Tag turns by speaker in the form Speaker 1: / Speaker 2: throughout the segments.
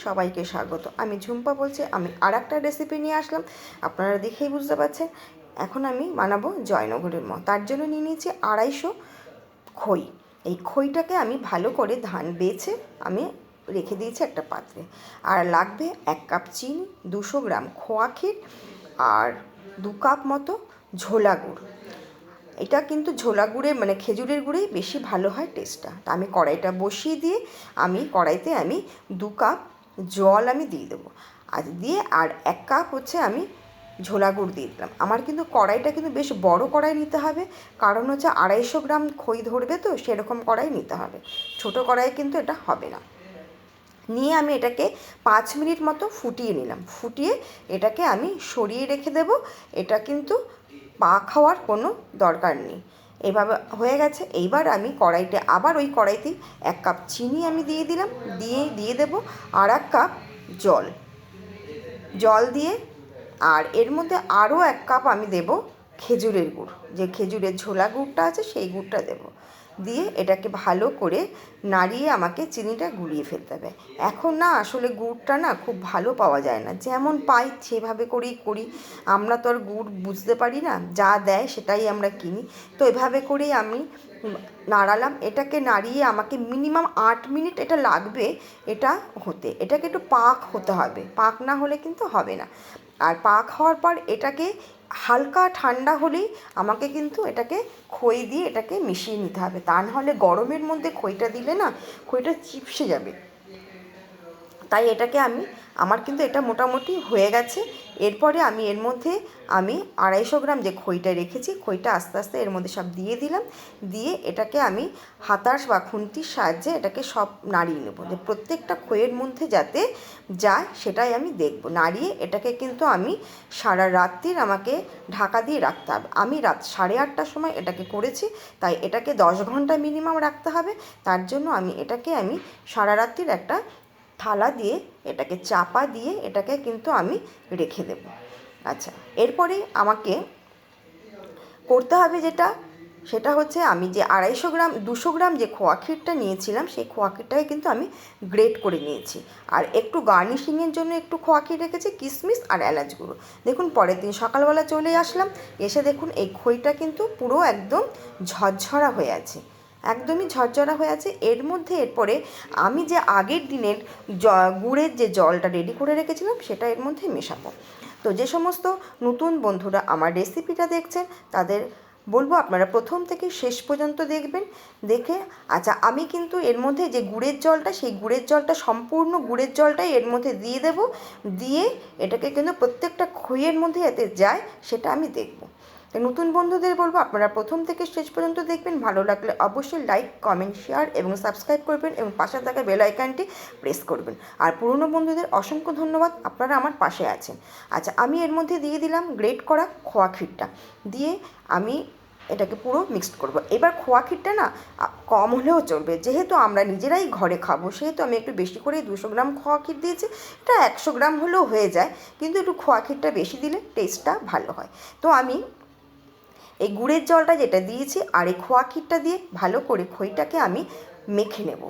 Speaker 1: সবাইকে স্বাগত। আমি ঝুম্পা বলছি। আমি আরেকটা রেসিপি নিয়ে আসলাম, আপনারা দেখেই বুঝতে পারছেন। এখন আমি বানাবো জয়নগরের মোয়া। তার জন্য নিয়ে নিয়েছি 250 খই। এই খইটাকে আমি ভালো করে ধান বেছে আমি রেখে দিয়েছি একটা পাত্রে। আর লাগবে 1 কাপ চিনি, 200 গ্রাম খোয়া ক্ষীর, আর 2 কাপ মতো ঝোলা গুড়। এটা কিন্তু ঝোলা গুড়ে মানে খেজুরের গুড়েই বেশি ভালো হয় টেস্টটা। তা আমি কড়াইটা বসিয়ে দিয়ে কড়াইতে 2 কাপ জল আমি দিয়ে দেবো। আর 1 কাপ হচ্ছে আমি ঝোলা গুড় দিয়ে দিলাম। আমার কিন্তু কড়াইটা কিন্তু বেশ বড় কড়াই নিতে হবে, কারণ হচ্ছে 250 গ্রাম খই ধরবে, তো সেরকম কড়াই নিতে হবে। ছোটো কড়াই কিন্তু এটা হবে না। নিয়ে আমি এটাকে 5 মিনিট মতো ফুটিয়ে নিলাম। ফুটিয়ে এটাকে আমি সরিয়ে রেখে দেব। এটা কিন্তু পাক হওয়ার কোনো দরকার নেই। এভাবে হয়ে গেছে। এইবার আমি ওই কড়াইতেই 1 কাপ চিনি আমি দিয়ে দিলাম। দিয়ে দেবো আর 1 কাপ জল দিয়ে, আর এর মধ্যে আরও 1 কাপ আমি দেব খেজুরের গুড়। যে খেজুরের ঝোলা গুড়টা আছে সেই গুড়টা দেব। দিয়ে এটাকে ভালো করে নাড়িয়ে আমাকে চিনিটা গুলিয়ে ফেলতে হবে। এখন না আসলে গুড়টা না খুব ভালো পাওয়া যায় না, যেমন পাই সেভাবে করেই করি। আমরা তো আর গুড় বুঝতে পারি না, যা দেয় সেটাই আমরা কিনি। তো এভাবে করেই আমি নাড়ালাম। এটাকে নাড়িয়ে আমাকে মিনিমাম 8 মিনিট এটা লাগবে এটা হতে। এটাকে একটু পাক হতে হবে, পাক না হলে কিন্তু হবে না। আর পাক হওয়ার পর এটাকে হালকা ঠান্ডা হলেই আমাকে কিন্তু এটাকে খই দিয়ে এটাকে মিশিয়ে নিতে হবে। তা নাহলে গরমের মধ্যে খইটা দিলে না খইটা চিপসে যাবে। তাই এটাকে আমার কিন্তু এটা মোটামুটি হয়ে গেছে। এরপরে আমি এর মধ্যে 250 গ্রাম যে খইটা রেখেছি, খইটা আস্তে আস্তে এর মধ্যে সব দিয়ে দিলাম। দিয়ে এটাকে আমি হাতাশ বা খুন্তির সাহায্যে এটাকে সব নাড়িয়ে নেবো, যে প্রত্যেকটা খইয়ের মধ্যে যাতে যায় সেটাই আমি দেখব। নাড়িয়ে এটাকে কিন্তু আমি সারা রাত্রির আমাকে ঢাকা দিয়ে রাখতে হবে। আমি রাত 8:30টার সময় এটাকে করেছি, তাই এটাকে 10 ঘন্টা মিনিমাম রাখতে হবে। তার জন্য এটাকে সারা রাত্রির একটা থালা দিয়ে এটাকে চাপা দিয়ে এটাকে কিন্তু আমি রেখে দেব। আচ্ছা, এরপরে আমাকে করতে হবে সেটা হচ্ছে আমি যে 200 গ্রাম যে খোয়া ক্ষীরটা নিয়েছিলাম, সেই খোয়া ক্ষীরটাকে কিন্তু আমি গ্রেট করে নিয়েছি। আর একটু গার্নিশিংয়ের জন্য একটু খোয়া ক্ষীর রেখেছি, কিশমিশ আর এলাচ গুঁড়ো। দেখুন, পরের দিন সকালবেলা চলে আসলাম, এসে দেখুন এই খইটা কিন্তু পুরো একদম ঝরঝরা হয়ে আছে, একদমই ঝরঝরা হয়ে আছে। এরপরে আমি যে আগের দিনের গুড়ের যে জলটা রেডি করে রেখেছিলাম সেটা এর মধ্যে মেশাবো। তো যে সমস্ত নতুন বন্ধুরা আমার রেসিপিটা দেখছেন তাদের বলবো আপনারা প্রথম থেকে শেষ পর্যন্ত দেখবেন। দেখে আচ্ছা, আমি কিন্তু এর মধ্যে যে গুড়ের জলটা, সেই গুড়ের জলটা সম্পূর্ণ গুড়ের জলটাই এর মধ্যে দিয়ে দেব। দিয়ে এটাকে কিন্তু প্রত্যেকটা খইয়ের মধ্যে যাতে যায় সেটা আমি দেখব। নতুন বন্ধুদের বলবো আপনারা প্রথম থেকে শেষ পর্যন্ত দেখবেন। ভালো লাগলে অবশ্যই লাইক, কমেন্ট, শেয়ার এবং সাবস্ক্রাইব করবেন এবং পাশে থাকা বেল আইকনটি প্রেস করবেন। আর পুরনো বন্ধুদের অসংখ্য ধন্যবাদ, আপনারা আমার পাশে আছেন। আচ্ছা, আমি এর মধ্যে দিয়ে দিলাম গ্রেট করা খোয়া ক্ষীরটা। দিয়ে আমি এটাকে পুরো মিক্সড করব। এবার খোয়া ক্ষীরটা না কম হলেও চলবে, যেহেতু আমরা নিজেরাই ঘরে খাবো সেহেতু আমি একটু বেশি করে 200 গ্রাম খোয়া ক্ষীর দিয়েছি। এটা 100 গ্রাম হলেও হয়ে যায়, কিন্তু একটু খোয়া ক্ষীরটা বেশি দিলে টেস্টটা ভালো হয়। তো আমি এই গুড়ের জলটা যেটা দিয়েছি আর এই খোয়া ক্ষীরটা দিয়ে ভালো করে খইটাকে আমি মেখে নেব।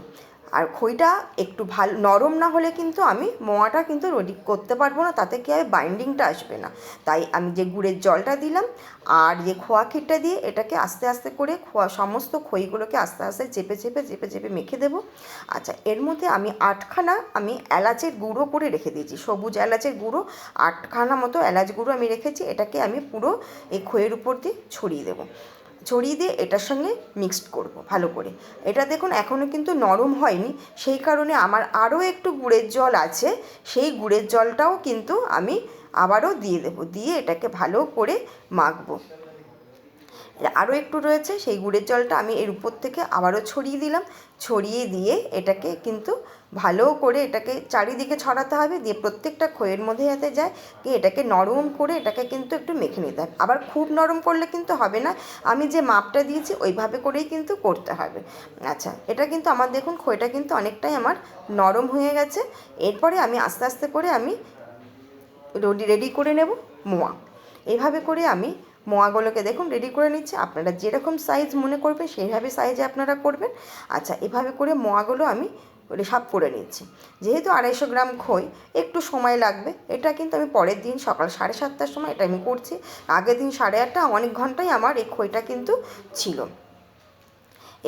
Speaker 1: আর খইটা একটু ভালো নরম না হলে কিন্তু আমি মোয়াটা কিন্তু রেডি করতে পারবো না, তাতে কি হয় বাইন্ডিংটা আসবে না। তাই আমি যে গুড়ের জলটা দিলাম আর যে খোয়া ক্ষীরটা দিয়ে এটাকে আস্তে আস্তে করে সমস্ত খইগুলোকে আস্তে আস্তে চেপে চেপে চেপে চেপে মেখে দেবো। আচ্ছা, এর মধ্যে 8খানা এলাচের গুঁড়ো করে রেখে দিয়েছি, সবুজ এলাচের গুঁড়ো 8খানা মতো এলাচ গুঁড়ো আমি রেখেছি। এটাকে আমি পুরো এই খইয়ের উপর দিয়ে ছড়িয়ে দেবো। ছড়িয়ে দিয়ে এটার সঙ্গে মিক্সড করব ভালো করে। এটা দেখুন এখনও কিন্তু নরম হয়নি, সেই কারণে আমার আরও একটু গুড়ের জল আছে, সেই গুড়ের জলটাও কিন্তু আমি আবারও দিয়ে দেবো। দিয়ে এটাকে ভালো করে মাখবো। আরও একটু রয়েছে, সেই গুড়ের জলটা আমি এর উপর থেকে আবারও ছড়িয়ে দিলাম। ছড়িয়ে দিয়ে এটাকে কিন্তু ভালো করে এটাকে চারিদিকে ছড়াতে হবে, দিয়ে প্রত্যেকটা খইয়ের মধ্যে যাতে যায়। দিয়ে এটাকে নরম করে এটাকে কিন্তু একটু মেখে নিতে হবে। আবার খুব নরম করলে কিন্তু হবে না, আমি যে মাপটা দিয়েছি ওইভাবে করেই কিন্তু করতে হবে। আচ্ছা, এটা কিন্তু আমার দেখুন খইটা কিন্তু অনেকটাই আমার নরম হয়ে গেছে। এরপরে আমি আস্তে আস্তে করে রেডি করে নেব মোয়া। এইভাবে করে আমি মোয়াগুলোকে দেখুন রেডি করে নিচ্ছি। আপনারা যেরকম সাইজ মনে করবেন সেইভাবে সাইজে আপনারা করবেন। আচ্ছা, এভাবে করে মোয়াগুলো আমি সাফ করে নিচ্ছি। যেহেতু 250 গ্রাম খই একটু সময় লাগবে, এটা কিন্তু আমি পরের দিন সকাল 7:30টার সময় এটা আমি করছি। আগের দিন 8:30 অনেক ঘন্টাই আমার এই খইটা কিন্তু ছিল।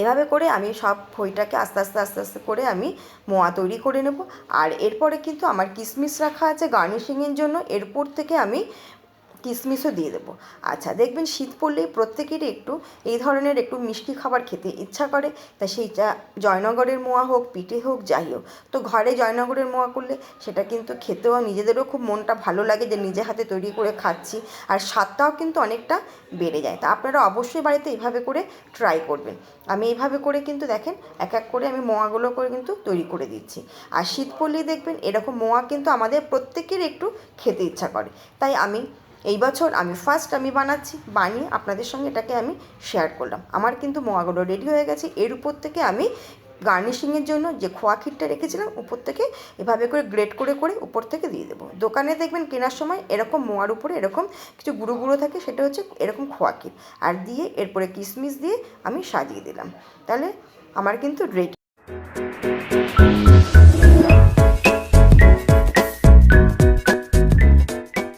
Speaker 1: এভাবে করে আমি সব খইটাকে আস্তে আস্তে আস্তে আস্তে করে আমি মোয়া তৈরি করে নেব। আর এরপরে কিন্তু আমার কিশমিশ রাখা আছে গার্নিশিংয়ের জন্য, এরপর থেকে আমি কিশমিশও দিয়ে দেবো। আচ্ছা, দেখবেন শীত পড়লেই প্রত্যেকেরই একটু এই ধরনের একটু মিষ্টি খাবার খেতে ইচ্ছা করে, তা সেইটা জয়নগরের মোয়া হোক, পিঠে হোক, যাই হোক। তো ঘরে জয়নগরের মোয়া করলে সেটা কিন্তু খেতেও নিজেদেরও খুব মনটা ভালো লাগে যে নিজে হাতে তৈরি করে খাচ্ছি, আর স্বাদটাও কিন্তু অনেকটা বেড়ে যায়। তা আপনারা অবশ্যই বাড়িতে এইভাবে করে ট্রাই করবেন। আমি এইভাবে করে কিন্তু দেখেন এক এক করে আমি মোয়াগুলো করে কিন্তু তৈরি করে দিচ্ছি। আর শীত পড়লেই দেখবেন এরকম মোয়া কিন্তু আমাদের প্রত্যেকের একটু খেতে ইচ্ছা করে। তাই এই বছর আমি ফার্স্ট বানাচ্ছি, বানিয়ে আপনাদের সঙ্গে এটাকে আমি শেয়ার করলাম। আমার কিন্তু মোয়াগুলো রেডি হয়ে গেছে। এর উপর থেকে আমি গার্নিশিংয়ের জন্য যে খোয়া ক্ষীরটা রেখেছিলাম উপর থেকে এভাবে করে গ্রেট করে করে উপর থেকে দিয়ে দেবো। দোকানে দেখবেন কেনার সময় এরকম মোয়ার উপরে এরকম কিছু গুঁড়ো গুঁড়ো থাকে, সেটা হচ্ছে এরকম খোয়া ক্ষীর। আর দিয়ে এরপরে কিশমিশ দিয়ে আমি সাজিয়ে দিলাম। তাহলে আমার কিন্তু রেডি।